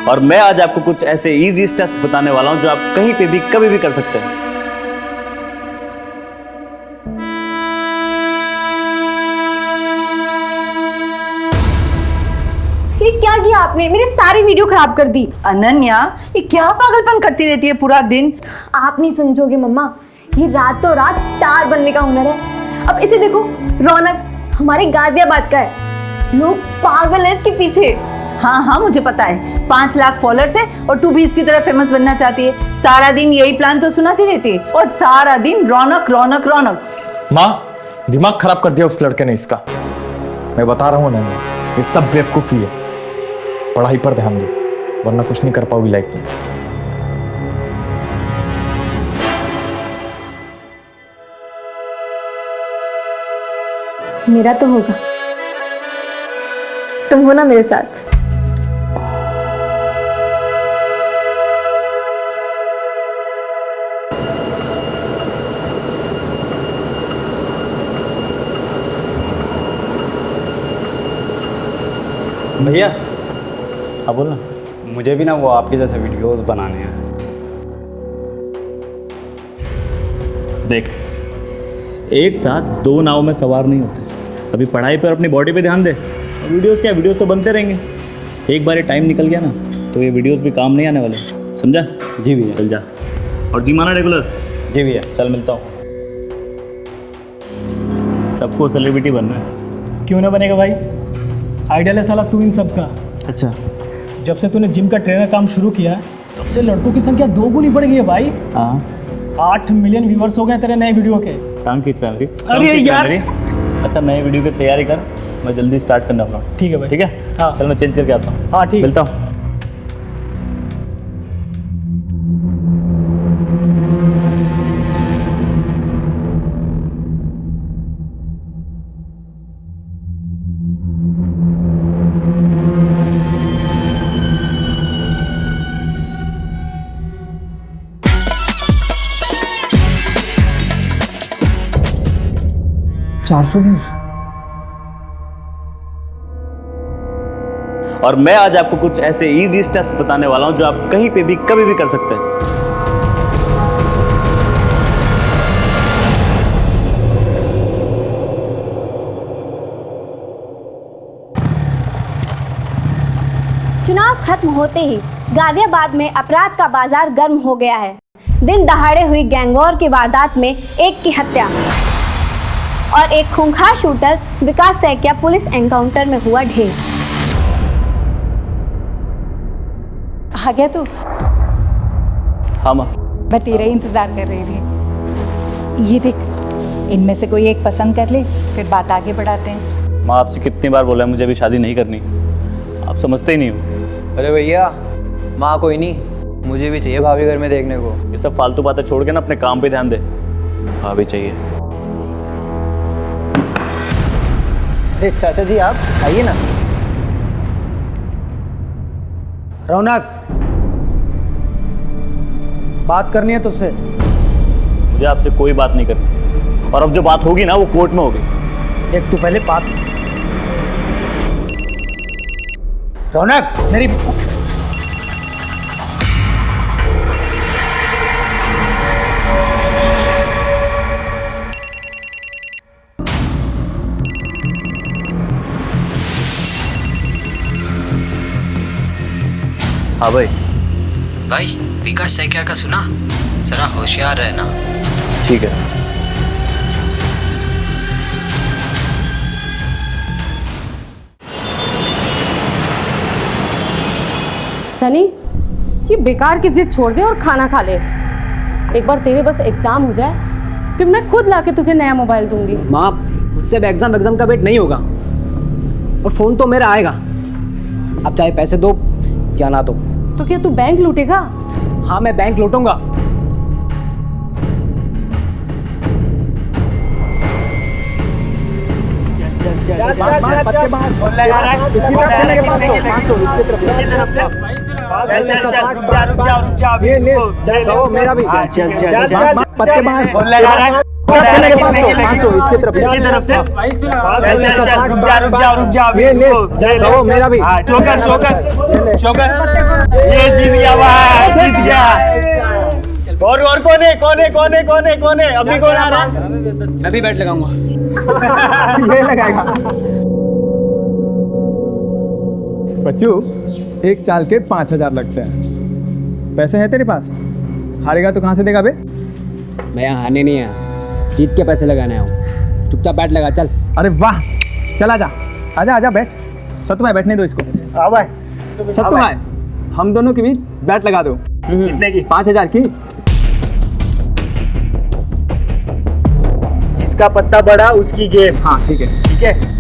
और मैं आज आपको कुछ ऐसे इजी स्टेप्स बताने वाला हूं जो आप कहीं पे भी कभी भी कर सकते हैं। ये क्या किया आपने? मेरी सारी वीडियो खराब कर दी। अनन्या, ये क्या पागलपन करती रहती है पूरा दिन? आप नहीं समझोगे मम्मा, ये रातों रात स्टार बनने का हुनर है। अब इसे देखो, रौनक हमारे गाजियाबाद का है, लोग पागल है इसके पीछे। हाँ हाँ, मुझे पता है, 5 लाख फॉलोअर्स है और तू भी इसकी तरह फेमस बनना चाहती है। सारा दिन यही प्लान तो सुनाती रहती है और सारा दिन रौनक रौनक रौनक। माँ, दिमाग खराब कर दिया उस लड़के ने इसका। मैं बता रहा हूँ ना, ये सब बेवकूफी है। पढ़ाई पर ध्यान दो, वरना कुछ नहीं कर पाओगी लाइफ में। मेरा तो होगा, तुम हो ना मेरे साथ। भैया, हाँ बोल ना। मुझे भी ना वो आपके जैसे वीडियोस बनाने हैं। देख, एक साथ 2 नाव में सवार नहीं होते। अभी पढ़ाई पर, अपनी बॉडी पे ध्यान दे। और वीडियोस क्या, वीडियोस तो बनते रहेंगे। एक बार ये टाइम निकल गया ना तो ये वीडियोस भी काम नहीं आने वाले, समझा? जी भैया। चल जा और जी माना रेगुलर। जी भैया। चल मिलता हूँ। सबको सेलिब्रिटी बनना है। क्यों ना बनेगा भाई, आइडियल है साला तू इन सब का। अच्छा, जब से तूने जिम का ट्रेनर काम शुरू किया है तब से लड़कों की संख्या 2 गुनी बढ़ गई है भाई। हाँ 8 मिलियन व्यूअर्स हो गए तेरे नए वीडियो के। टांग खींच रहा है मेरी। अरे टांग खींच रहा है यार। मेरी। अच्छा, नए वीडियो की तैयारी कर, मैं जल्दी स्टार्ट करने वाला हूँ। ठीक है भाई। ठीक है, हाँ। चल मैं चेंज करके आता हूँ। हाँ ठीक है। मिलता हूँ। और मैं आज आपको कुछ ऐसे इजी स्टेप्स बताने वाला हूं जो आप कहीं पे भी कभी भी कर सकते हैं। चुनाव खत्म होते ही गाजियाबाद में अपराध का बाजार गर्म हो गया है। दिन दहाड़े हुई गैंगवॉर की वारदात में एक की हत्या और एक खूंखार शूटर विकास सैकिया पुलिस एनकाउंटर में हुआ ढेर। आ गया तू? हाँ माँ। मैं तेरा ही इंतजार कर रही थी। ये देख, इनमें से कोई एक पसंद कर ले, फिर बात आगे बढ़ाते हैं। माँ, आपसे कितनी बार बोला है मुझे अभी शादी नहीं करनी, आप समझते ही नहीं हो। अरे भैया, माँ कोई नहीं, मुझे भी चाहिए भाभी घर में देखने को। ये सब फालतू बातें छोड़ के ना अपने काम पे ध्यान दे। हाँ भी चाहिए। अरे चाचा जी, आप आइए ना। रौनक, बात करनी है तुझसे। मुझे आपसे कोई बात नहीं करनी, और अब जो बात होगी ना वो कोर्ट में होगी। एक तू पहले बात। रौनक मेरी। हाँ भाई। भाई, विकास सैकिया का सुना? जरा होशियार रहना। ठीक है। सनी, ये बेकार की जिद छोड़ दे और खाना खा ले। एक बार तेरे बस एग्जाम हो जाए, फिर मैं खुद लाके तुझे नया मोबाइल दूंगी। माँ, मुझसे अब एग्जाम का वेट नहीं होगा, और फोन तो मेरा आएगा। आप चाहे पैसे दो या ना दो। तो क्या तू बैंक लूटेगा? हाँ, मैं बैंक लूटूंगा। मेरा भी। पत्ते बाहर लगा रहा है। 500 इसकी तरफ इसकी तरफ से चल चल चल रुक जा ये ले लो मेरा भी। शोकर ये जीत गया भाई, जीत गया। और कौन है अभी कौन आ रहा है? मैं भी बैट लगाऊंगा। ये लगाएगा। बच्चू, एक चाल के 5,000 लगते हैं। पैसे हैं तेरे पास? हारेगा तो कहाँ से देगा बे? मैं यहाँ हारने नहीं आया, जीत के पैसे लगाने आया हूँ। चुपचाप बैट लगा चल। अरे वाह, चल आजा बैठ। सत्तू भाई बैठने दो इसको। सत्तू भाई, हम दोनों के बीच बैट लगा दो। कितने की? 5,000 की। जिसका पत्ता बड़ा उसकी गेम। हाँ ठीक है। ठीक है।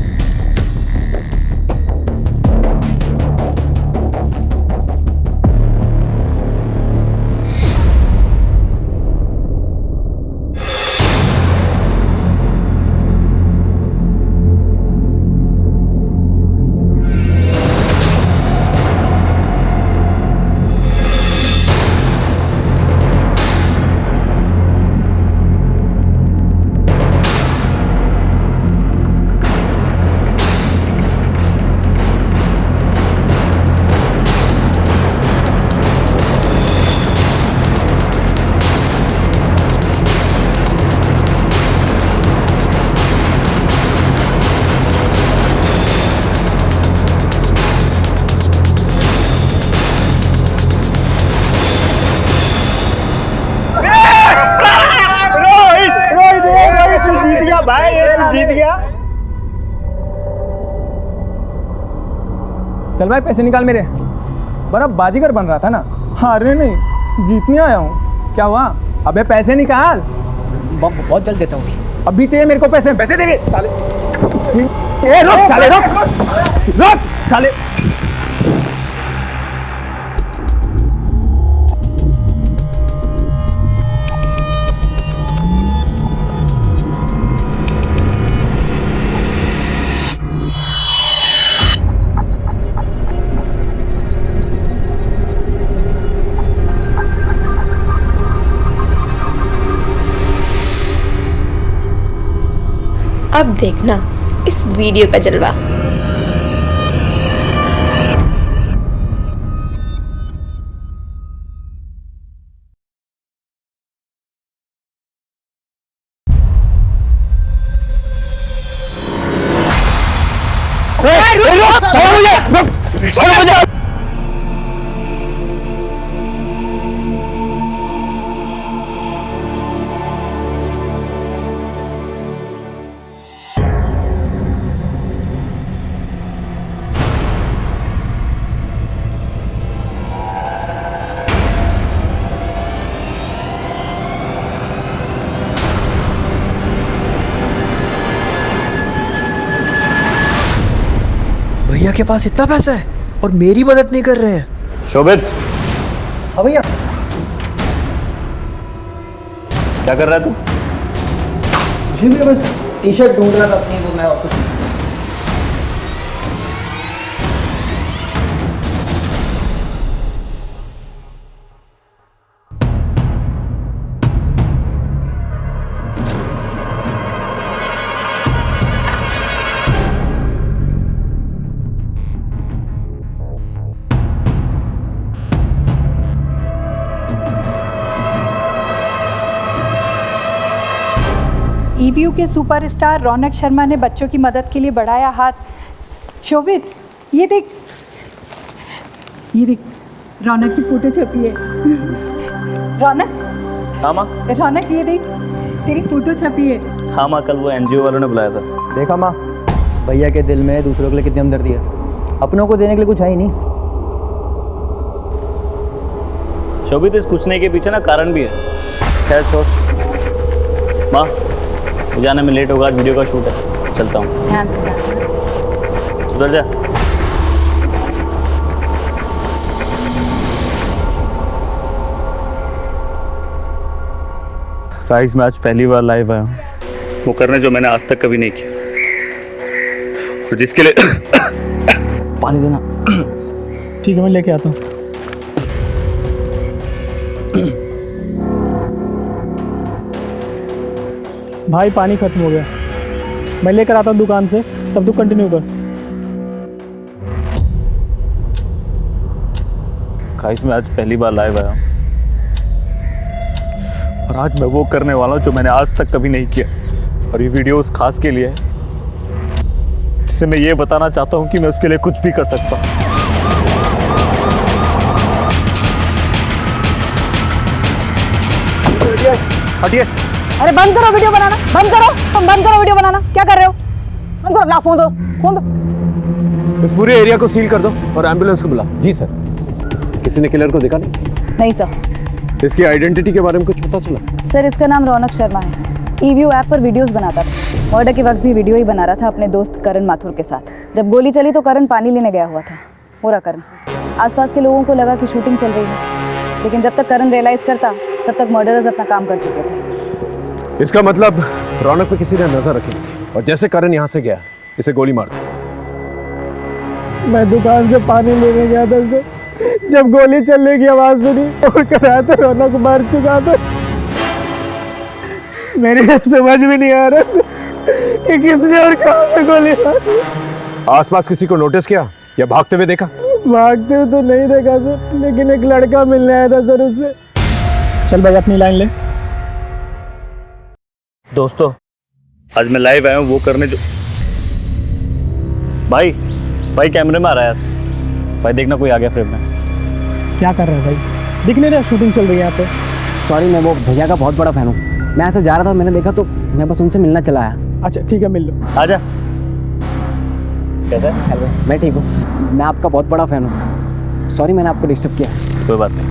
भाई जीत गया। चल भाई पैसे निकाल मेरे। बड़ा बाजीगर बन रहा था ना, हारने नहीं जीतने आया हूँ। क्या हुआ? अबे पैसे निकाल। बहुत जल्द देता हूँ। अभी चाहिए मेरे को पैसे। पैसे देंगे साले। रुक साले। अब देखना इस वीडियो का जलवा। भैया के पास इतना पैसा है और मेरी मदद नहीं कर रहे हैं। शोभित, हाँ भैया। क्या कर रहा है तू? मुझे भी बस टी शर्ट ढूंढ रहा था अपनी, तो मैं और कुछ नहीं। ईवीयू के सुपरस्टार रौनक शर्मा ने बच्चों की मदद के लिए बढ़ाया हाथ। शोभित, ये देख रौनक की फोटो छपी है। रौनक। हाँ माँ। रौनक, ये देख तेरी फोटो छपी है। हाँ माँ, कल वो एनजीओ वालों ने बुलाया था। देखा माँ, भैया के दिल में दूसरों के लिए कितनी हमदर्दी है। अपनों को देने के लिए कुछ है ही नहीं। शोभित, इस कुछ नहीं के पीछे ना कारण भी है। खैर छोड़ माँ, जाने में लेट होगा, आज वीडियो का शूट है, चलता हूँ। ध्यान से जाना। सुधर जा। गाइस, मैं आज पहली बार लाइव आया हूँ, वो करने जो मैंने आज तक कभी नहीं किया, और जिसके लिए पानी देना। ठीक है, मैं लेके आता हूँ। भाई पानी खत्म हो गया, मैं लेकर आता हूँ दुकान से, तब तू कंटिन्यू कर। गाइस मैं आज पहली बार लाइव आया हूँ और आज मैं वो करने वाला हूँ जो मैंने आज तक कभी नहीं किया, और ये वीडियो उस खास के लिए है जिसे मैं ये बताना चाहता हूँ कि मैं उसके लिए कुछ भी कर सकता हूँ। हटिए। अरे बंद करो वीडियो बनाना, बंद करो, तुम बंद करो वीडियो बनाना। क्या कर रहे हो? बंद करो, ला फोन दो, फोन दो। इस पूरे एरिया को सील कर दो और एम्बुलेंस को बुला। जी सर। किसी ने किलर को देखा नहीं? नहीं सर। इसकी आइडेंटिटी के बारे में कुछ पता चला? सर इसका नाम रौनक शर्मा है। ईव्यू ऐप पर वीडियोस बनाता था। मर्डर के वक्त भी वीडियो ही बना रहा था अपने दोस्त करण माथुर के साथ। जब गोली चली तो करण पानी लेने गया हुआ था। पूरा करण। आसपास के लोगों को लगा कि शूटिंग चल रही है, लेकिन जब तक करण रियलाइज करता तब तक मर्डरर्स अपना काम कर चुके थे। इसका मतलब रौनक पे किसी ने नजर रखी थी और जैसे करण यहाँ से गया इसे गोली मार दी। मैं दुकान से पानी लेने गया था सर, जब गोली चलने की आवाज़ सुनी और करा तो रौनक मर चुका था। मेरे समझ में नहीं आ रहा कि किसने और कहाँ से गोली मारी। आसपास किसी को नोटिस किया या भागते हुए देखा? भागते हुए तो नहीं देखा सर, लेकिन एक लड़का मिलने आया था सर उससे। चल भाई अपनी लाइन ले। दोस्तों आज मैं लाइव आया हूँ वो करने जो भाई कैमरे में आ रहा है यार। भाई देखना कोई आ गया फ्रेम में। क्या कर रहा है भाई? दिख नहीं रहा शूटिंग चल रही है यहाँ पे। सॉरी, मैं वो भैया का बहुत बड़ा फैन हूँ। मैं ऐसे जा रहा था, मैंने देखा तो मैं बस उनसे मिलना चला आया। अच्छा ठीक है, मिल लो। आजा। कैसा है? हेलो, मैं ठीक हूँ। मैं आपका बहुत बड़ा फैन हूँ। सॉरी मैंने आपको डिस्टर्ब किया। कोई बात नहीं,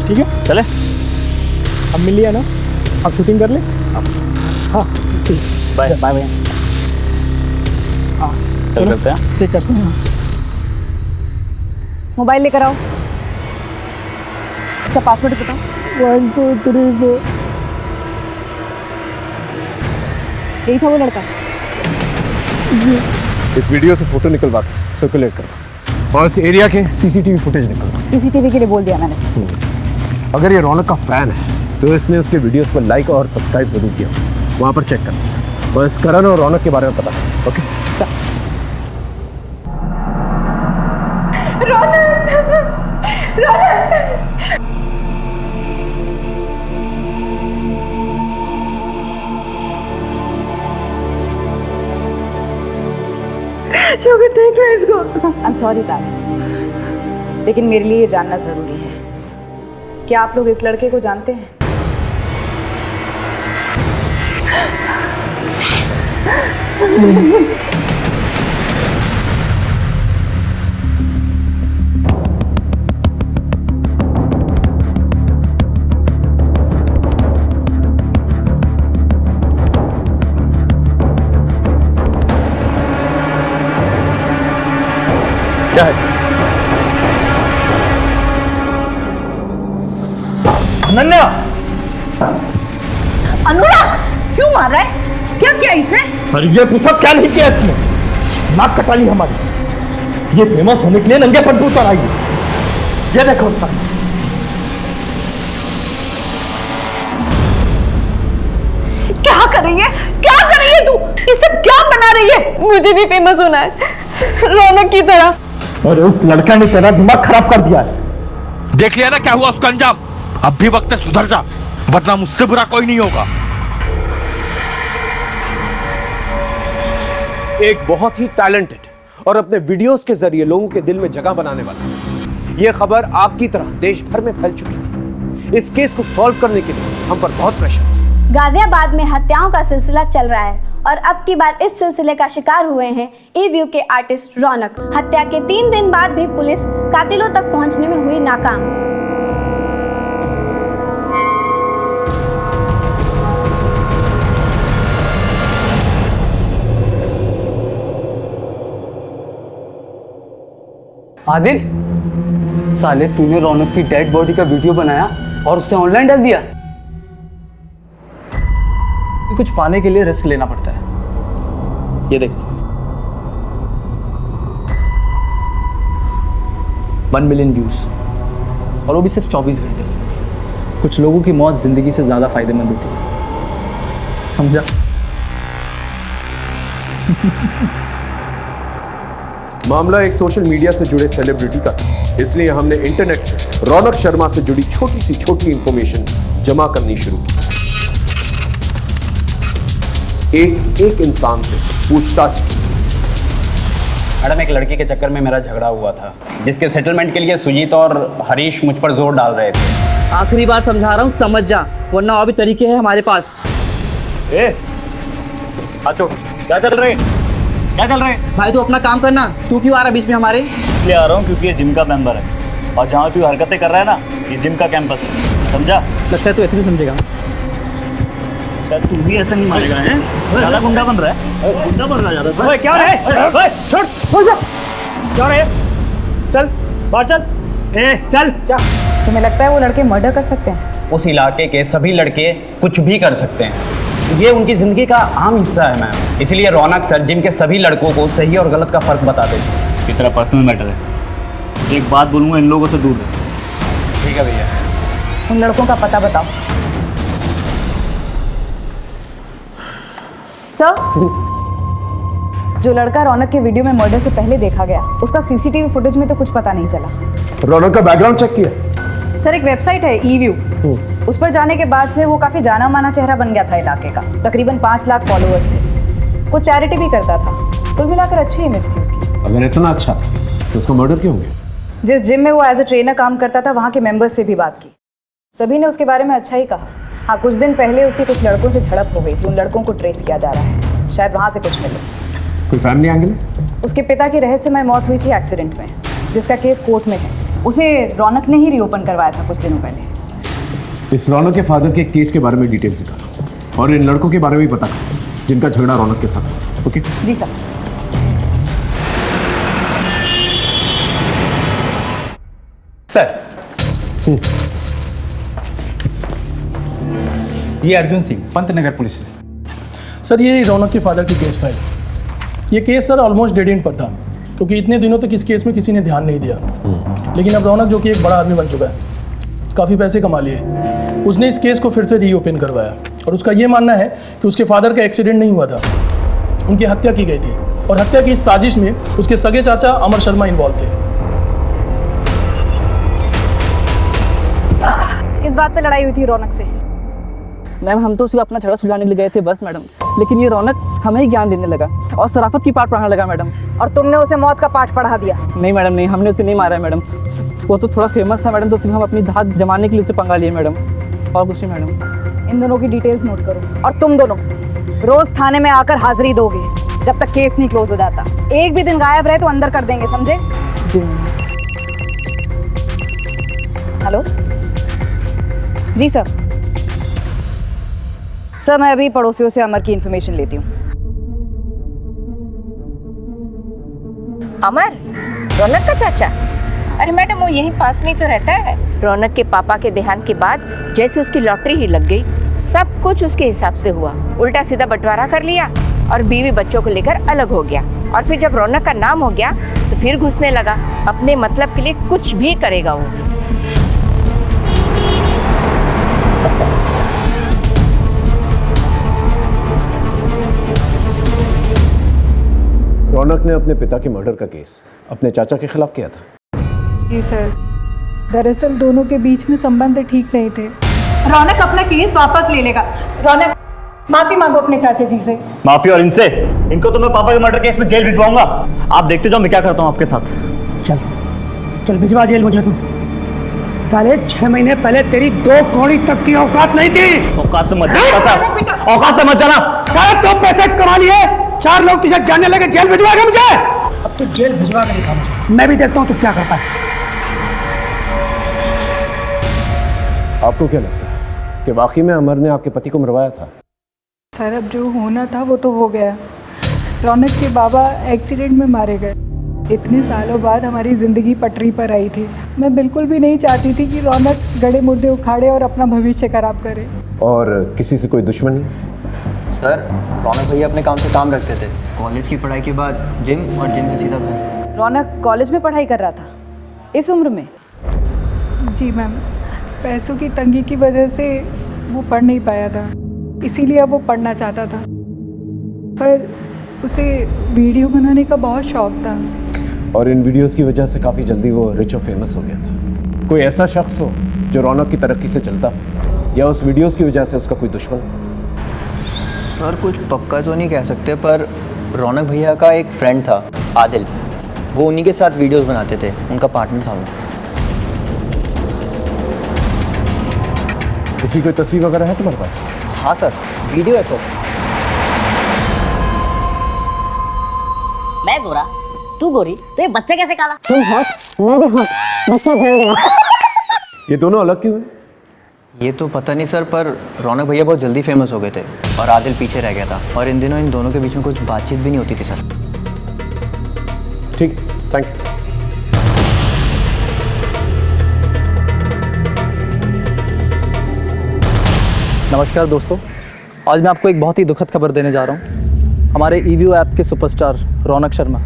ठीक है चले। अब मिल लिया ना, अब शूटिंग कर ले। हाँ ठीक, बाय बाय भैया। हाँ चल करते हैं। चेक करते हैं। मोबाइल लेकर आओ। इसका पासवर्ड बताओ। 1 2 3 4। यही था वो लड़का। इस वीडियो से फोटो निकलवा के सर्कुलेट करो और इस एरिया के सीसीटीवी फुटेज निकलवा। सीसीटीवी के लिए बोल दिया मैंने। अगर ये रौनक का फैन है तो इसने उसके वीडियोस को लाइक और सब्सक्राइब जरूर किया, वहां पर चेक कर और इस करण और रौनक के बारे में पता कर। Okay I am sorry darling, लेकिन मेरे लिए ये जानना जरूरी है। क्या आप लोग इस लड़के को जानते हैं? क्या है? अनन्या! अनुराग क्यों मार रहा है? क्या किया इसने? अरे ये पूछो क्या नहीं किया इसने? नाक कटा ली हमारी। ये फेमस होने के लिए नंगे पंडू पर आई है। ये देखो उसका। क्या कर रही है? क्या कर रही है तू? ये सब क्या बना रही है? मुझे भी फेमस होना है रौनक की तरह। अरे उस लड़का ने तेरा दिमाग खराब कर दिया है। देख लिया ना क्या हुआ उसका अंजाम। अब भी वक्त है सुधर जा, वरना मुझसे बुरा कोई नहीं होगा। एक बहुत ही टैलेंटेड और अपने वीडियोस के जरिए लोगों के दिल में जगह बनाने वाला ये खबर आग की तरह देश भर में फैल चुकी है। इस केस को सॉल्व करने के लिए हम पर बहुत प्रेशर है। गाजियाबाद में हत्याओं का सिलसिला चल रहा है और अब की बार इस सिलसिले का शिकार हुए हैं ईव्यू के आर्टिस्ट रौनक। हत्या के 3 दिन बाद भी पुलिस कातिलों तक पहुंचने में हुई नाकाम। आदिल, साले तूने रौनक की डेड बॉडी का वीडियो बनाया और उसे ऑनलाइन डाल दिया। कुछ पाने के लिए रिस्क लेना पड़ता है। ये देख 1 मिलियन व्यूज, और वो भी सिर्फ 24 घंटे। कुछ लोगों की मौत जिंदगी से ज्यादा फायदेमंद होती है। समझा? मामला एक सोशल मीडिया से जुड़े सेलिब्रिटी का था, इसलिए हमने इंटरनेट से रौनक शर्मा से जुड़ी छोटी सी छोटी इंफॉर्मेशन जमा करनी शुरू की। एक इंसान से पूछताछ की। मैडम, एक लड़की के चक्कर में मेरा झगड़ा हुआ था, जिसके सेटलमेंट के लिए सुजीत और हरीश मुझ पर जोर डाल रहे थे। आखिरी बार समझा रहा हूँ, समझ जा, वरना और भी तरीके हैं हमारे पास। आचो, क्या चल रहे हैं? क्या चल रहे हैं? भाई तू अपना काम करना, तू क्यों आ रहा बीच में हमारे? इसलिए आ रहा हूँ क्योंकि ये जिम का मेंबर है, और जहाँ तू हरकतें कर रहा है ना, ये जिम का कैंपस है, समझा? लगता है तू ऐसे नहीं समझेगा। शायद तू भी ऐसा नहीं मानेगा, हैं? ज़्यादा गुंडा बन रहा है, गुंडा बन रहा है ज़्यादा। ओए क्या है? छोड़ जा। क्या है? चल बाहर चल। चल। तुम्हें लगता है वो लड़के मर्डर कर सकते हैं? उस इलाके के सभी लड़के कुछ भी कर सकते हैं, ये उनकी जिंदगी का आम हिस्सा है मैम। इसलिए रौनक सर जिम के सभी लड़कों को सही और गलत का फर्क बताते थे। ये तेरा पर्सनल मैटर है, एक बात बोलूँगा, इन लोगों से दूर रह। ठीक है भैया। उन लड़कों का पता बताओ। सर, जो लड़का रौनक के वीडियो में मर्डर से पहले देखा गया, उसका सीसीटीवी फुटेज में तो कुछ पता नहीं चला। रौनक का बैकग्राउंड चेक किया? सर, एक वेबसाइट है ईव्यू, उस पर जाने के बाद से वो काफी जाना माना चेहरा बन गया था इलाके का। तकरीबन 5 लाख फॉलोअर्स थे। वो चैरिटी भी करता था। कुल मिलाकर अच्छी इमेज थी उसकी। अगर इतना अच्छा तो उसका मर्डर क्यों हो गया? जिस जिम में वो एज ए ट्रेनर काम करता था, वहाँ के मेंबर्स से भी बात की, सभी ने उसके बारे में अच्छा ही कहा। हाँ, कुछ दिन पहले उसकी कुछ लड़कों से झड़प हो गई थी। उन लड़कों को ट्रेस किया जा रहा है, शायद वहाँ से कुछ मिले। कोई फैमिली एंगल है? उसके पिता की रहस्यमय मौत हुई थी एक्सीडेंट में, जिसका केस कोर्ट में है। उसे रौनक ने ही रीओपन करवाया था कुछ दिनों पहले। इस रौनक के फादर के केस के बारे में डिटेल्स निकालो, और इन लड़कों के बारे में भी पता करो जिनका झगड़ा रौनक के साथ हुआ। ओके? जी सर। सर, ये Arjun Singh, Pantnagar police station. Sir, ये रौनक के फादर की केस फाइल। ये case sir almost dead and पर था, क्योंकि इतने दिनों तक इस केस में किसी ने ध्यान नहीं दिया। लेकिन अब रौनक, जो कि एक बड़ा आदमी बन चुका है, काफ़ी पैसे कमा लिए, उसने इस केस को फिर से रीओपन करवाया। और उसका ये मानना है कि उसके फादर का एक्सीडेंट नहीं हुआ था, उनकी हत्या की गई थी, और हत्या की इस साजिश में उसके सगे चाचा अमर शर्मा इन्वॉल्व थे। किस बात पे लड़ाई हुई थी रौनक से? मैम, हम तो उसको अपना झगड़ा सुलझाने ले गए थे बस मैडम, लेकिन ये रौनक हमें ही ज्ञान देने लगा और शराफत की पाठ पढ़ाने लगा मैडम। और तुमने उसे मौत का पाठ पढ़ा दिया? नहीं मैडम, नहीं, हमने उसे नहीं मारा है मैडम। वो तो थोड़ा फेमस था मैडम, तो उसमें हम अपनी धाक जमाने के लिए उसे पंगा लिए मैडम, और कुछ नहीं मैडम। इन दोनों की डिटेल्स नोट करो, और तुम दोनों रोज थाने में आकर हाजिरी दोगे जब तक केस नहीं क्लोज हो जाता। एक भी दिन गायब रहे तो अंदर कर देंगे, समझे? जी। हेलो जी सर। सर, मैं अभी पड़ोसियों से अमर की इन्फॉर्मेशन लेती हूँ। अमर, रौनक का चाचा? अरे मैडम, वो यहीं पास में ही तो रहता है। रौनक के पापा के देहांत के बाद जैसे उसकी लॉटरी ही लग गई, सब कुछ उसके हिसाब से हुआ। उल्टा सीधा बंटवारा कर लिया और बीवी बच्चों को लेकर अलग हो गया। और फिर जब रौनक का नाम हो गया तो फिर घुसने लगा। अपने मतलब के लिए कुछ भी करेगा वो। रौनक ने अपने पिता के मर्डर का केस अपने चाचा के खिलाफ किया था। जी सर, दरअसल दोनों के बीच में संबंध ठीक नहीं थे। रौनक अपना केस वापस ले लेगा। रौनक, माफी मांगो अपने चाचा जी से। माफी? और इनसे? इनको तो मैं पापा के मर्डर केस में जेल भिजवाऊंगा। आप देखते जाओ मैं क्या करता हूँ आपके साथ। चल चल भिजवा जेल मुझे तू। साले 6 महीने पहले तेरी 2 कौड़ी तक की औकात नहीं थी। औकात से मत जाना, औकात से मत जाना। तो पैसे कमा लिए, 4 लोग तुझे जानने लगे, जेल भिजवाएगा मुझे? अब तो जेल भिजवा के दिखा मुझे, मैं भी देखता हूँ तू क्या करता है। आपको क्या लगता है कि वाकई में अमर ने आपके पति को मरवाया था? सर, अब जो होना था वो तो हो गया। रौनक के बाबा एक्सीडेंट में मारे गए। इतने सालों बाद हमारी ज़िंदगी पटरी पर आई थी। मैं बिल्कुल भी नहीं चाहती थी कि रौनक गड़े मुर्दे उखाड़े और अपना भविष्य खराब करे। और किसी से कोई दुश्मनी? सर, रौनक भैया अपने काम से काम रखते थे। कॉलेज की पढ़ाई के बाद जिम, और जिम से सीधा घर। रौनक कॉलेज में पढ़ाई कर रहा था इस उम्र में? जी मैम, पैसों की तंगी की वजह से वो पढ़ नहीं पाया था। इसीलिए अब वो पढ़ना चाहता था, पर उसे वीडियो बनाने का बहुत शौक था। और इन वीडियोस की वजह से काफ़ी जल्दी वो रिच और फेमस हो गया था। कोई ऐसा शख्स हो जो रौनक की तरक्की से चलता, या उस वीडियोस की वजह से उसका कोई दुश्मन? सर कुछ पक्का तो नहीं कह सकते, पर रौनक भैया का एक फ्रेंड था आदिल, वो उन्हीं के साथ वीडियोस बनाते थे, उनका पार्टनर था वो। उसकी कोई तस्वीर वगैरह है तुम्हारे पास? हाँ सर, वीडियो है सर। मैं गोरा, तू गोरी, तो ये बच्चा कैसे काला? तुम हॉट, मैं भी हॉट, बच्चा झड़ गया। ये दोनों अलग क्यों हैं? ये तो पता नहीं सर, पर रौनक भैया बहुत जल्दी फेमस हो गए थे और आदिल पीछे रह गया था, और इन दिनों इन दोनों के बीच में कुछ बातचीत भी नहीं होती थी सर। ठीक, थैंक यू। नमस्कार दोस्तों, आज मैं आपको एक बहुत ही दुखद खबर देने जा रहा हूँ। हमारे ईवीओ ऐप के सुपरस्टार रौनक शर्मा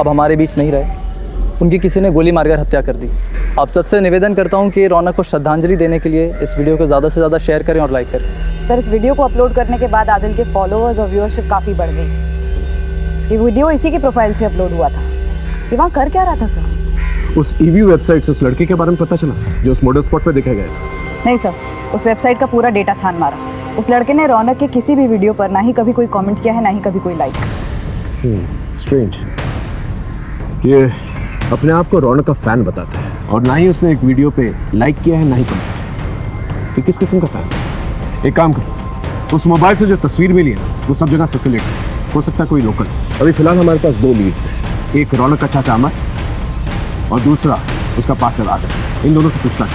अब हमारे बीच नहीं रहे। उनकी किसी ने गोली मारकर हत्या कर दी। आप सबसे निवेदन करता हूँ कि रौनक को श्रद्धांजलि देने के लिए इस वीडियो को ज़्यादा से ज़्यादा शेयर करें और लाइक करें। सर, इस वीडियो को अपलोड करने के बाद आदिल के फॉलोअर्स और व्यूअरशिप काफ़ी बढ़ गई। ये वीडियो इसी की प्रोफाइल से अपलोड हुआ था। ये वहाँ कर क्या रहा था सर? उस ईवीओ वेबसाइट से उस लड़के के बारे में पता चला जो उस मॉडल स्पॉट पे देखा गया था? नहीं सर, उस वेबसाइट का पूरा डेटा छान मारा। उस लड़के ने रौनक के किसी भी वीडियो पर ना ही कभी कोई कमेंट किया है, ना ही कभी कोई लाइक। स्ट्रेंज। ये अपने आप को रौनक का फैन बताता है, और ना ही उसने एक वीडियो पे लाइक किया है, ना ही कमेंट। ये किस किस्म का फैन है? एक काम करो, उस मोबाइल से जो तस्वीर मिली है वो सब जगह सर्कुलेट है, हो सकता है कोई लोकल। अभी फिलहाल हमारे पास 2 लीड्स हैं, एक रौनक का चाचा अमर और दूसरा उसका पार्टनर आदिल। इन दोनों से पूछना।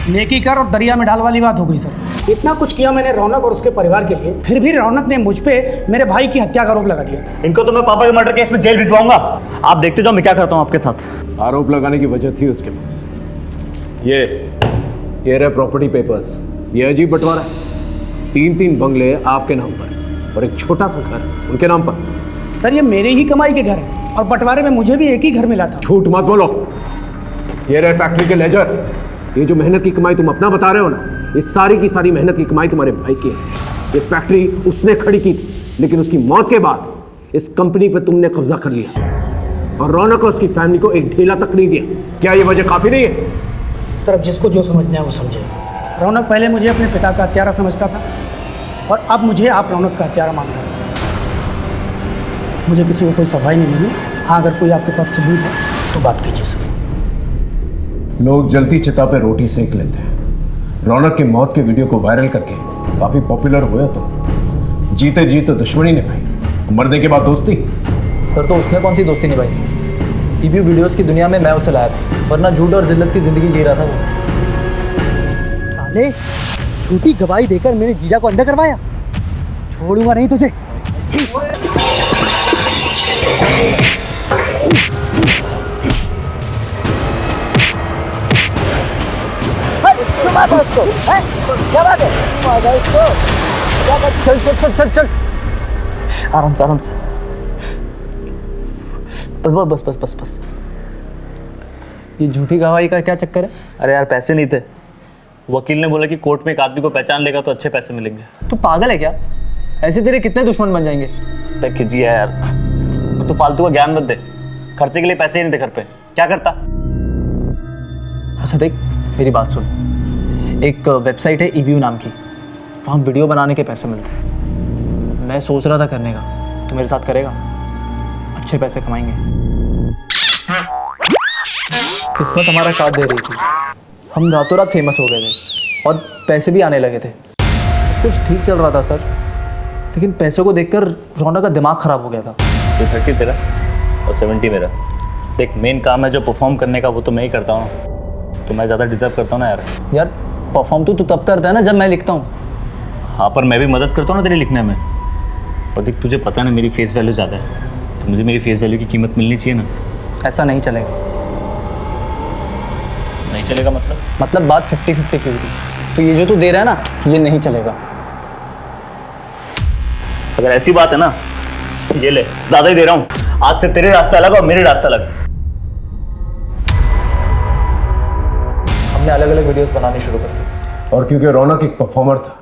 नेकी कर और दरिया में डाल वाली बात हो गई सर। इतना कुछ किया मैंने रौनक और उसके परिवार के लिए, फिर भी रौनक ने मुझ पे मेरे भाई की हत्या का आरोप लगा दिया। इनको तो मैं पापा के मर्डर केस में जेल भिजवाऊंगा। आप देखते जाओ मैं क्या करता हूँ आपके साथ। आरोप लगाने की वजह थी उसके पास। ये रहे प्रॉपर्टी पेपर्स। ये अजीब बंटवारा है। 3-3 बंगले आपके नाम पर और एक छोटा सा घर उनके नाम पर। सर ये मेरे ही कमाई के घर है और बंटवारे में मुझे भी एक ही घर मिला था। झूठ मत बोलो। ये रहे फैक्ट्री के लेजर। ये जो मेहनत की कमाई तुम अपना बता रहे हो ना, ये सारी की सारी मेहनत की कमाई तुम्हारे भाई की है। ये फैक्ट्री उसने खड़ी की थी, लेकिन उसकी मौत के बाद इस कंपनी पे तुमने कब्जा कर लिया और रौनक और उसकी फैमिली को एक ढेला तक नहीं दिया। क्या ये वजह काफी नहीं है? सर अब जिसको जो समझना है वो समझे। रौनक पहले मुझे अपने पिता का हत्यारा समझता था और अब मुझे आप रौनक का हत्यारा मान रहे हैं। मुझे किसी को कोई सफाई नहीं मिली। हाँ, अगर कोई आपके पास सबूत है तो बात कीजिए सर। लोग जलती चिता पे रोटी सेक लेते हैं। रौनक की मौत के वीडियो को वायरल करके काफी पॉपुलर हुए तो जीते जी तो दुश्मनी निभाई, मरने के बाद दोस्ती। सर तो उसने कौन सी दोस्ती निभाई? ईवीओ वीडियोस की दुनिया में मैं उसे लाया था, वरना झूठ और जिल्लत की जिंदगी जी रहा था वो। साले, झूठी गवाही देकर मेरे जीजा को अंदर करवाया। छोड़ूंगा नहीं तुझे। क्या बात है? चल चल चल चल चल, आराम से आराम से। बस बस बस बस बस। ये झूठी गवाही का क्या चक्कर है? अरे यार पैसे नहीं थे। वकील ने बोला कि कोर्ट में एक आदमी को पहचान लेगा तो अच्छे पैसे मिलेंगे। तू पागल है क्या? ऐसे तेरे कितने दुश्मन बन जाएंगे? देख खिजिए यार, तू फालतू का ज्ञान मत दे। खर्चे के लिए पैसे ही नहीं थे घर पे, क्या करता? अच्छा देख मेरी बात सुन, एक वेबसाइट है ईवीओ नाम की, वहाँ वीडियो बनाने के पैसे मिलते हैं। मैं सोच रहा था करने का, तू मेरे साथ करेगा? अच्छे पैसे कमाएंगे। किस्मत हमारा साथ दे रही थी, हम रातों रात फेमस हो गए थे और पैसे भी आने लगे थे। सब कुछ ठीक चल रहा था सर, लेकिन पैसों को देखकर रौनक का दिमाग खराब हो गया था। तो 30 तेरा और 70 मेरा। देख मेन काम है जो परफॉर्म करने का, वो तो मैं ही करता हूँ, तो मैं ज़्यादा डिजर्व करता हूँ ना यार। यार परफॉर्म तो तू तब करता है ना जब मैं लिखता हूँ। हाँ पर मैं भी मदद करता हूँ ना तेरे लिखने में। और देख तुझे पता है ना मेरी फेस वैल्यू ज़्यादा है, तो मुझे मेरी फेस वैल्यू की कीमत मिलनी चाहिए ना। ऐसा नहीं चलेगा। नहीं चलेगा मतलब बात 50-50 की हुई। तो ये जो तू दे रहा है ना, ये नहीं चलेगा। अगर ऐसी बात है ना, ये ले, ज़्यादा ही दे रहा हूँ। आज से तेरे रास्ता अलग और मेरे रास्ता अलग। हमने अलग अलग वीडियोस बनानी शुरू कर दी। और क्योंकि रौनक एक परफॉर्मर था,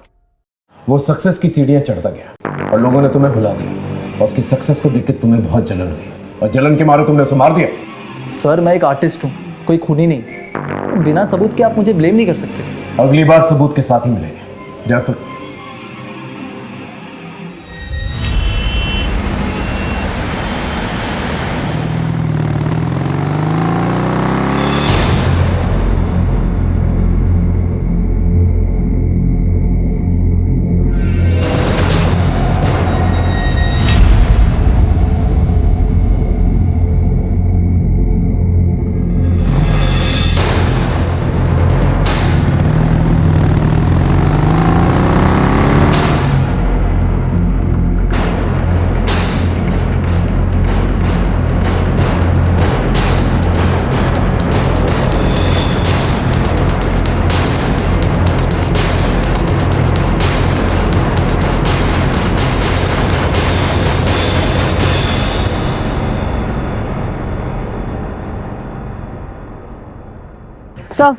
वो सक्सेस की सीढ़ियां चढ़ता गया और लोगों ने तुम्हें भुला दिया और उसकी सक्सेस को देख के तुम्हें बहुत जलन हुई और जलन के मारे तुमने उसे मार दिया। सर मैं एक आर्टिस्ट हूँ, कोई खूनी नहीं। बिना सबूत के आप मुझे ब्लेम नहीं कर सकते। अगली बार सबूत के साथ ही मिलेंगे, जा सकते। सर,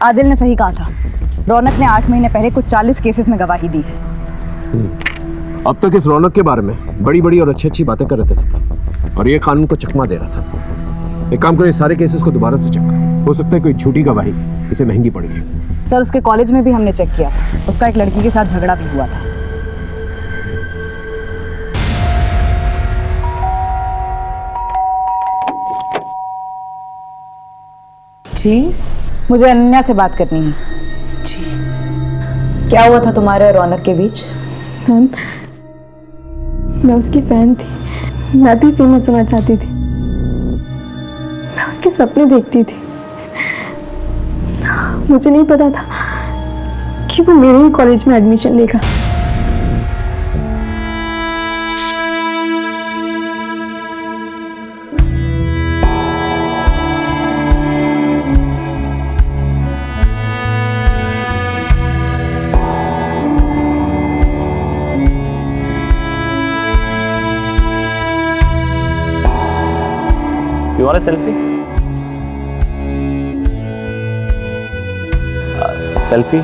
आदिल ने सही कहा था। रौनक ने 8 महीने पहले कुछ 40 केसेस में गवाही दी है। अब तक इस रौनक के बारे में बड़ी बड़ी और अच्छी अच्छी बातें कर रहे थे सब, और ये कानून को चकमा दे रहा था। एक काम करें, सारे केसेस को दोबारा से चेक करें, हो सकता है कोई झूठी गवाही इसे महंगी पड़ गई। सर उसके कॉलेज में भी हमने चेक किया, उसका एक लड़की के साथ झगड़ा भी हुआ था। जी, मुझे अनन्या से बात करनी है। जी। क्या हुआ था तुम्हारे और रौनक के बीच? मैम, मैं उसकी फैन थी, मैं भी फेमस होना चाहती थी, मैं उसके सपने देखती थी। मुझे नहीं पता था कि वो मेरे ही कॉलेज में एडमिशन लेगा। You want a selfie? Selfie?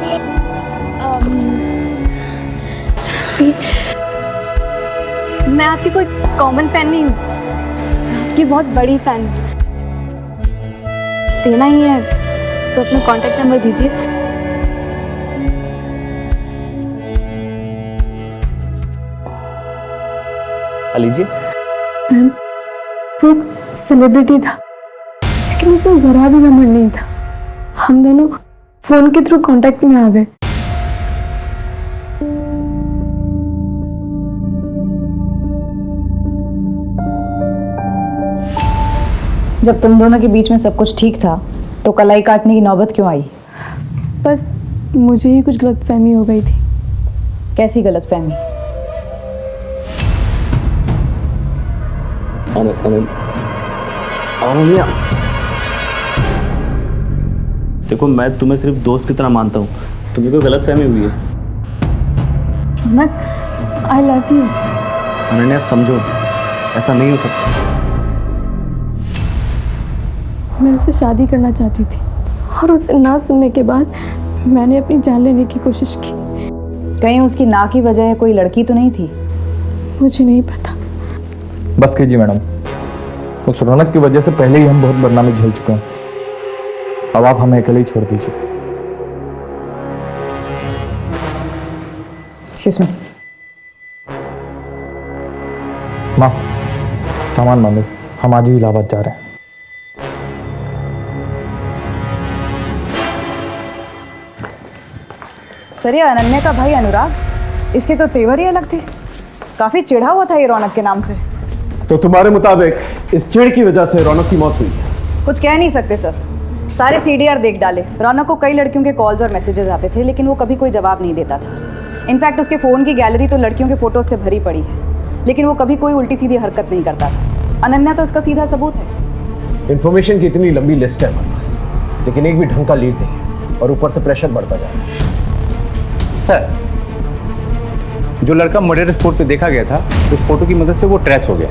Selfie? मैं आपकी कोई कॉमन फैन नहीं हूँ, मैं आपकी बहुत बड़ी फैन हूँ। देना ही है तो अपना कॉन्टैक्ट नंबर दीजिए। लीजिए। मैम, वो सेलिब्रिटी था, लेकिन उसमें जरा भी घमंड नहीं था। हम दोनों फोन के थ्रू कांटेक्ट में आ गए। जब तुम दोनों के बीच में सब कुछ ठीक था तो कलाई काटने की नौबत क्यों आई? बस मुझे ही कुछ गलतफहमी हो गई थी। कैसी गलतफहमी? अनन्या, देखो मैं तुम्हें सिर्फ दोस्त की तरह मानता हूँ, तुम्हें कोई गलतफहमी हुई है। I love you. अनन्या समझो, ऐसा नहीं हो सकता। मैं उससे शादी करना चाहती थी और उससे ना सुनने के बाद मैंने अपनी जान लेने की कोशिश की। कहीं उसकी ना की वजह कोई लड़की तो नहीं थी? मुझे नहीं पता। बस कीजिए मैडम, उस रौनक की वजह से पहले ही हम बहुत बदनामी झेल चुके हैं। अब आप हमें अकेले ही छोड़ दीजिए। माँ, सामान बांधो, हम आज ही इलाहाबाद जा रहे हैं। सर, ये अनन्या का भाई अनुराग, इसके तो तेवर ही अलग थे। काफी चिढ़ा हुआ था ये रौनक के नाम से। तो तुम्हारे मुताबिक इस चिढ़ की वजह से रौनक की मौत हुई? कुछ कह नहीं सकते सर, सारे सीडीआर देख डाले। रौनक को कई लड़कियों के कॉल्स और मैसेजेस आते थे, लेकिन वो कभी कोई जवाब नहीं देता था। इनफैक्ट उसके फ़ोन की गैलरी तो लड़कियों के फोटोज से भरी पड़ी है, लेकिन वो कभी कोई उल्टी सीधी हरकत नहीं करता था। अनन्या तो उसका सीधा सबूत है। इन्फॉर्मेशन की इतनी लंबी लिस्ट है हमारे पास, लेकिन एक भी ढंग का लीड नहीं है और ऊपर से प्रेशर बढ़ता जा रहा है। सर, जो लड़का मर्डर स्पॉट पे देखा गया था, उस फोटो की मदद से वो ट्रेस हो गया।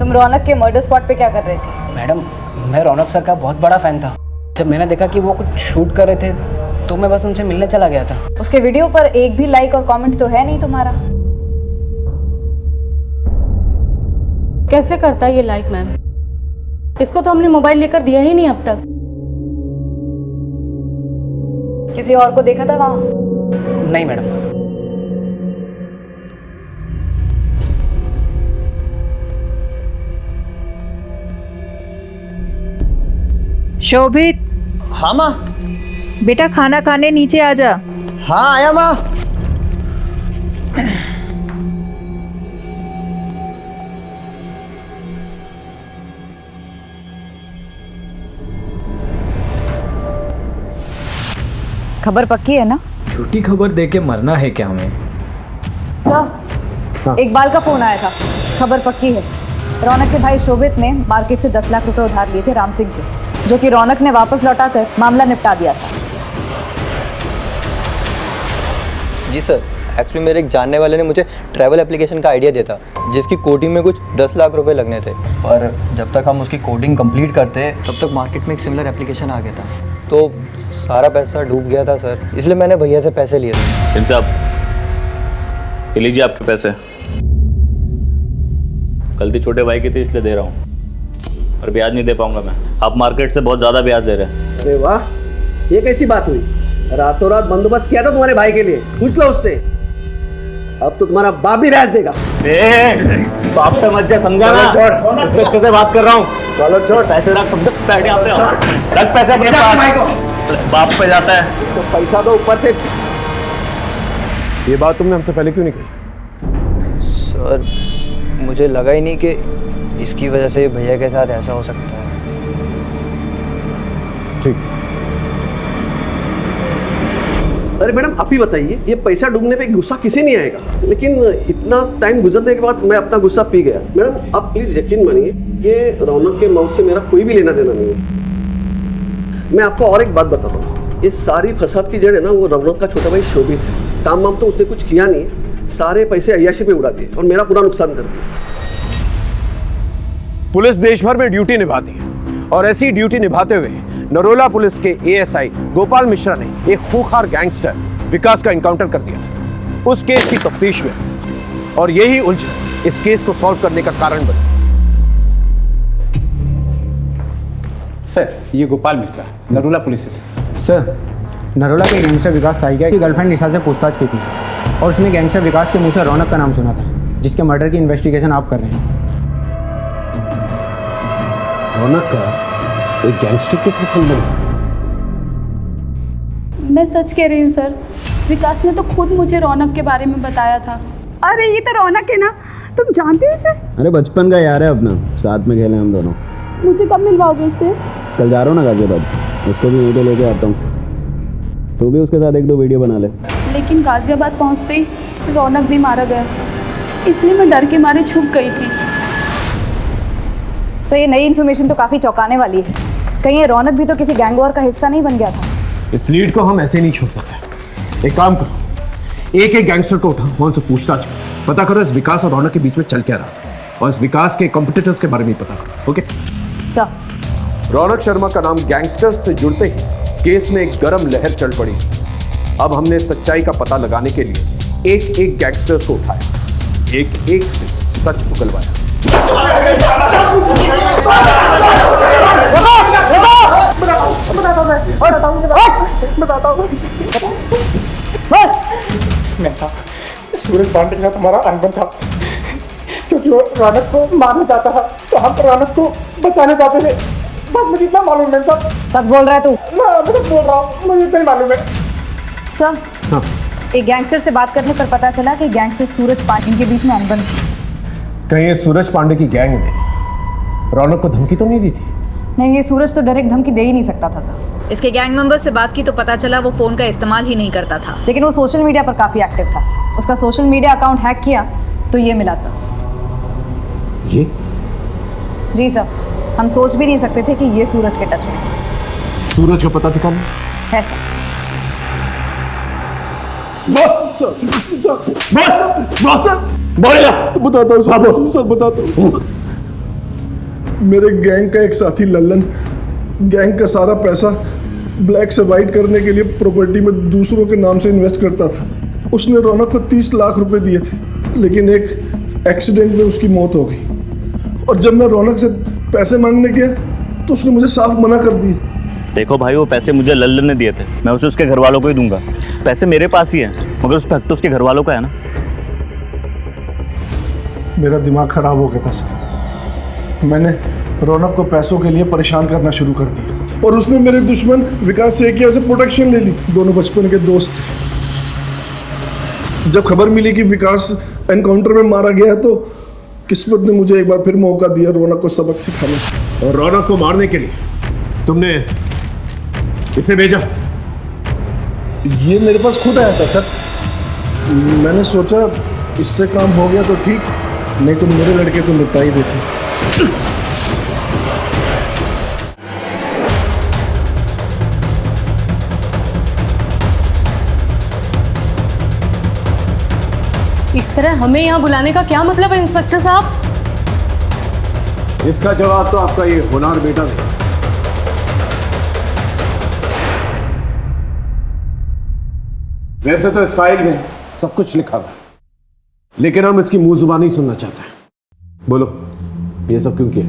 तुम रौनक के मर्डर स्पॉट पे क्या कर रहे थे? मैडम, मैं रौनक सर का बहुत बड़ा फ़ैन था। जब मैंने देखा कि वो कुछ शूट कर रहे थे तो मैं बस उनसे मिलने चला गया था। उसके वीडियो पर एक भी लाइक और कमेंट तो है नहीं तुम्हारा। कैसे करता है ये लाइक मैम? इसको तो हमने मोबाइल लेकर दिया ही नहीं अब तक। किसी और को देखा था वहाँ? नहीं मैडम। शोभित, हाँ माँ। बेटा खाना खाने नीचे आ जा। हाँ आया माँ। खबर पक्की है ना? झूठी खबर दे के मरना है क्या हमें? सर, इकबाल का फोन आया था। खबर पक्की है। रौनक के भाई शोभित ने मार्केट से 10 लाख रुपए उधार लिए थे राम सिंह से, जो कि रौनक ने वापस लौटाकर मामला निपटा दिया था। जी सर, एक्चुअली मेरे एक जानने वाले ने मुझे ट्रैवल एप्लीकेशन का आइडिया दिया था, जिसकी कोडिंग में कुछ 10 लाख रुपए लगने थे। और जब तक हम उसकी कोडिंग कंप्लीट करते तब तक मार्केट में एक सिमिलर एप्लीकेशन आ गया था, तो सारा पैसा डूब गया था सर। इसलिए मैंने भैया से पैसे लिए थे। साहब, ये लीजिए आपके पैसे। गलती छोटे भाई की थी इसलिए दे रहा हूँ, और ब्याज नहीं दे पाऊंगा मैं। आप मार्केट से बहुत ज़्यादा ब्याज दे रहे हैं। अरे वाह, ये कैसी बात हुई? रातों रात बंदोबस्त किया था तुम्हारे भाई के लिए, पूछ लो उससे। अब तो तुम्हारा बाप भी ब्याज देगा। बाप पे मत जा, समझा ना? छोड़, इससे अच्छे से बात कर रहा हूँ। चलो छोड़, पैसे रख, समझ बैठे यहाँ पे। रख पैसे अपने पास। बाप पे जाता है तो पैसा दो ऊपर से। ये बात तुमने हमसे पहले क्यों नहीं कही? सर, मुझे लगा ही नहीं कि इसकी वजह से भैया के साथ ऐसा हो सकता है। ठीक। अरे मैडम, आप ही बताइए, ये पैसा डूबने पे गुस्सा किसे नहीं आएगा? लेकिन इतना टाइम गुजरने के बाद मैं अपना गुस्सा पी गया। मैडम, आप प्लीज यकीन मानिए, ये रौनक के मौत से मेरा कोई भी लेना देना नहीं है। मैं आपको और एक बात बताता हूँ, ये सारी फसाद की जड़ है ना, वो रौनक का छोटा भाई शोभित है। काम वाम तो उसने कुछ किया नहीं, सारे पैसे अय्याशी पे उड़ा दिए और मेरा पूरा नुकसान कर दिया। पुलिस देश भर में ड्यूटी निभाती है, और ऐसी ड्यूटी निभाते हुए नरोला पुलिस के एएसआई गोपाल मिश्रा ने एक खूंखार गैंगस्टर विकास का इनकाउंटर कर दिया था। उस केस की तफ्तीश में, और यही उलझन इस केस को सॉल्व करने का कारण बनी। सर, ये Gopal Mishra, Narola police station. Sir, Narola के गैंगस्टर विकास साइकिया की गर्लफ्रेंड निशा से पूछताछ की थी, और उसने गैंगस्टर विकास के मुंह से रौनक का नाम सुना था, जिसके मर्डर की इन्वेस्टिगेशन आप कर रहे हैं। रौनक का एक गैंगस्टर के साथ संबंध है? मैं सच कह रही हूँ सर, विकास ने तो खुद मुझे रौनक के बारे में बताया था। अरे ये तो रौनक है ना, तुम जानते हो इसे? अरे बचपन का यार है अपना, साथ में खेले हम दोनों। मुझे कब मिलवाओगे इससे? कल जा रहा हूँ ना गाजियाबाद, उसको भी यहीं पे लेके आता हूँ। तू भी उसके साथ 1-2 वीडियो बना ले। लेकिन गाजियाबाद पहुँचते ही रौनक भी मारा गया, इसलिए मैं डर के मारे छुप गई थी। सर, ये नई इन्फॉर्मेशन तो काफ़ी चौंकाने वाली है। कहीं ये रौनक भी तो किसी गैंग वॉर का हिस्सा नहीं बन गया था? इस लीड को हम ऐसे नहीं छोड़ सकते। एक काम करो, एक गैंगस्टर को उठाओ, उनसे पूछताछ करो, पता करो इस विकास और रौनक के बीच में चल क्या रहा था, और इस विकास के कॉम्पिटिटर्स के बारे में पता करो। Okay sir. रौनक शर्मा का नाम गैंगस्टर्स से जुड़ते ही केस में एक गर्म लहर चल पड़ी। अब हमने सच्चाई का पता लगाने के लिए एक गैंगस्टर्स को उठाया, एक से सच उगलवाया। सूरज पांडे के साथ हमारा अनबन था, क्योंकि वो रौनक को मारना चाहता था, तो हम रौनक को बचाने चाहते थे। बस मुझे इतना मालूम है सर। सच बोल रहा है तू? मैं सच बोल रहा हूँ, मुझे इतना ही मालूम है। सर, हाँ। एक गैंगस्टर से बात करने पर पता चला कि गैंगस्टर सूरज पांडे के बीच में अनबन थी। कहीं सूरज पांडे की गैंग ने रौनक को धमकी तो नहीं दी थी? नहीं, ये सूरज तो डायरेक्ट धमकी दे ही नहीं सकता था सर। इसके गैंग मेंबर से बात की तो पता चला वो फोन का इस्तेमाल ही नहीं करता था, लेकिन वो सोशल मीडिया पर काफी एक्टिव था। उसका सोशल मीडिया अकाउंट हैक किया तो ये मिला सर। ये? जी सर, हम सोच भी नहीं सकते थे कि ये सूरज के टच में। सूरज का पता ठिकाना है सर। बताता हूँ साहब, सब बताता हूँ। मेरे गैंग का एक साथी लल्लन गैंग का सारा पैसा ब्लैक से वाइट करने के लिए प्रॉपर्टी में दूसरों के नाम से इन्वेस्ट करता था। उसने रौनक को 30 लाख रुपए दिए थे, लेकिन एक एक्सीडेंट में उसकी मौत हो गई। और जब मैं रौनक से पैसे मांगने गया तो उसने मुझे साफ मना कर दिया। देखो भाई, वो पैसे मुझे लल्लन ने दिए थे, मैं उसे उसके घर वालों को ही दूंगा। पैसे मेरे पास ही हैं, मगर उस पर हक तो उसके घर वालों का है ना। मेरा दिमाग खराब हो गया था सर। मैंने रौनक को पैसों के लिए परेशान करना शुरू कर दिया और उसने मेरे दुश्मन विकास सेकिया से प्रोटेक्शन ले ली। दोनों बचपन के दोस्त थे। जब खबर मिली कि विकास एनकाउंटर में मारा गया तो किस्मत ने मुझे एक बार फिर मौका दिया रौनक को सबक सिखाने। और रौनक को मारने के लिए तुमने इसे भेजा? ये मेरे पास खुद आया था सर। मैंने सोचा इससे काम हो गया तो ठीक, नहीं तो मेरे लड़के को निपटा ही देते। इस तरह हमें यहाँ बुलाने का क्या मतलब है इंस्पेक्टर साहब? इसका जवाब तो आपका ये होनहार बेटा देगा। वैसे तो इस फाइल में सब कुछ लिखा हुआ है, लेकिन हम इसकी मुंह जुबानी सुनना चाहते हैं। बोलो, ये सब क्यों किया?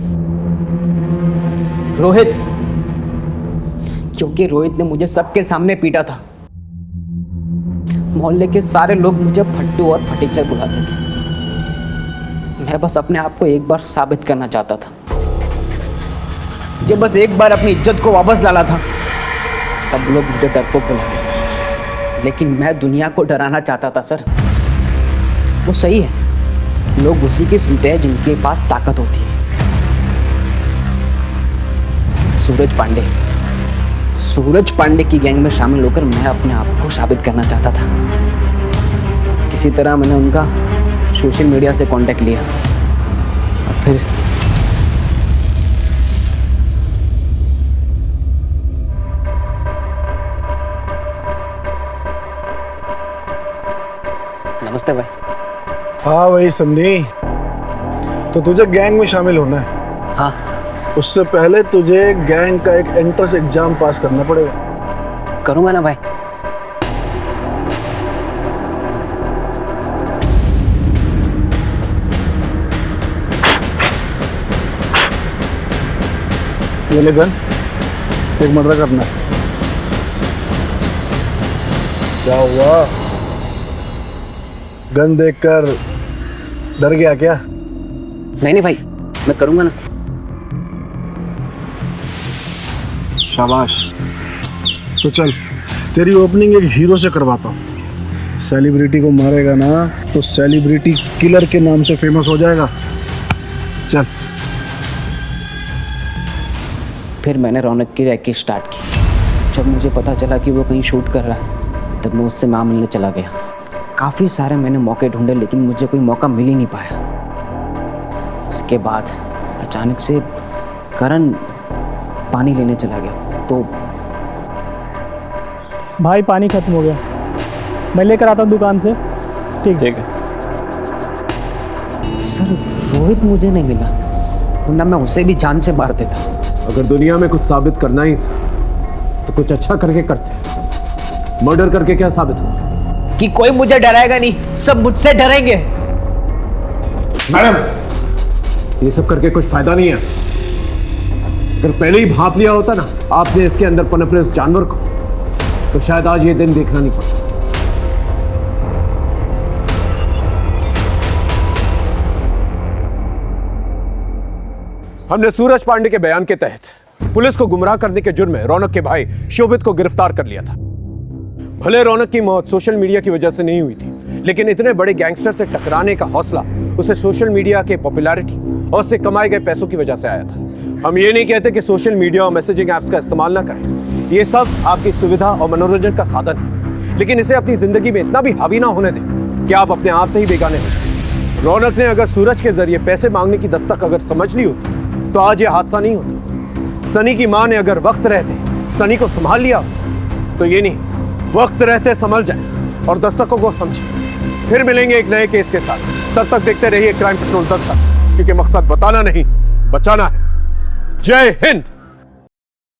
रोहित, क्योंकि रोहित ने मुझे सबके सामने पीटा था। मोहल्ले के सारे लोग मुझे फट्टू और फटीचर बुलाते थे। मैं बस अपने आप को एक बार साबित करना चाहता था। जब बस एक बार अपनी इज्जत को वापस लाना था। सब लोग मुझे डरपोक बुलाते थे, लेकिन मैं दुनिया को डराना चाहता था सर। वो सही है, लोग उसी की सुनते हैं जिनके पास ताकत होती है। सूरज पांडे की गैंग में शामिल होकर मैं अपने आप को साबित करना चाहता था। किसी तरह मैंने उनका सोशल मीडिया से कांटेक्ट लिया और फिर नमस्ते भाई। हाँ भाई सन्नी, तो तुझे गैंग में शामिल होना है? हाँ। उससे पहले तुझे गैंग का एक एंट्रेंस एग्जाम पास करना पड़ेगा। करूंगा ना भाई। ये ले गन, एक मर्डर करना है। क्या हुआ? गन देखकर डर गया क्या? नहीं भाई, मैं करूंगा ना। शाबाश। तो चल, तेरी ओपनिंग एक हीरो से करवाता हूँ। सेलिब्रिटी को मारेगा ना तो सेलिब्रिटी किलर के नाम से फेमस हो जाएगा। चल। फिर मैंने रौनक की रैकी स्टार्ट की। जब मुझे पता चला कि वो कहीं शूट कर रहा है, तब मैं उससे मां मिलने चला गया। काफ़ी सारे मैंने मौके ढूंढे, लेकिन मुझे कोई मौका मिल ही नहीं पाया। उसके बाद अचानक से करण पानी लेने चला गया तो भाई पानी खत्म हो गया, मैं लेकर आता हूँ दुकान से। ठीक है सर। रोहित मुझे नहीं मिला, वरना मैं उसे भी जान से मार देता। अगर दुनिया में कुछ साबित करना ही था तो कुछ अच्छा करके करते। मर्डर करके क्या साबित हुआ? कि कोई मुझे डराएगा नहीं, सब मुझसे डरेंगे। मैडम, ये सब करके कुछ फायदा नहीं है। अगर पहले ही भांप लिया होता ना आपने इसके अंदर पनप रहे उस जानवर को, तो शायद आज ये दिन देखना नहीं पड़ता। हमने सूरज पांडे के बयान के तहत पुलिस को गुमराह करने के जुर्म में रौनक के भाई शोभित को गिरफ्तार कर लिया था। भले रौनक की मौत सोशल मीडिया की वजह से नहीं हुई थी, लेकिन इतने बड़े गैंगस्टर से टकराने का हौसला उसे सोशल मीडिया के पॉपुलैरिटी और उससे कमाए गए पैसों की वजह से आया था। हम ये नहीं कहते कि सोशल मीडिया और मैसेजिंग ऐप्स का इस्तेमाल ना करें, ये सब आपकी सुविधा और मनोरंजन का साधन है, लेकिन इसे अपनी जिंदगी में इतना भी हावी ना होने दें कि आप अपने आप से ही बेगाने हो जाए। रौनक ने अगर सूरज के जरिए पैसे मांगने की दस्तक अगर समझ ली होती तो आज ये हादसा नहीं होता। सनी की मां ने अगर वक्त रहते सनी को संभाल लिया तो ये नहीं, वक्त रहते संभल जाए और दस्तकों को समझे। फिर मिलेंगे एक नए केस के साथ। तब तक देखते रहिए क्राइम पेट्रोल 10 तक, क्योंकि मकसद बताना नहीं, बचाना है। जय हिंद।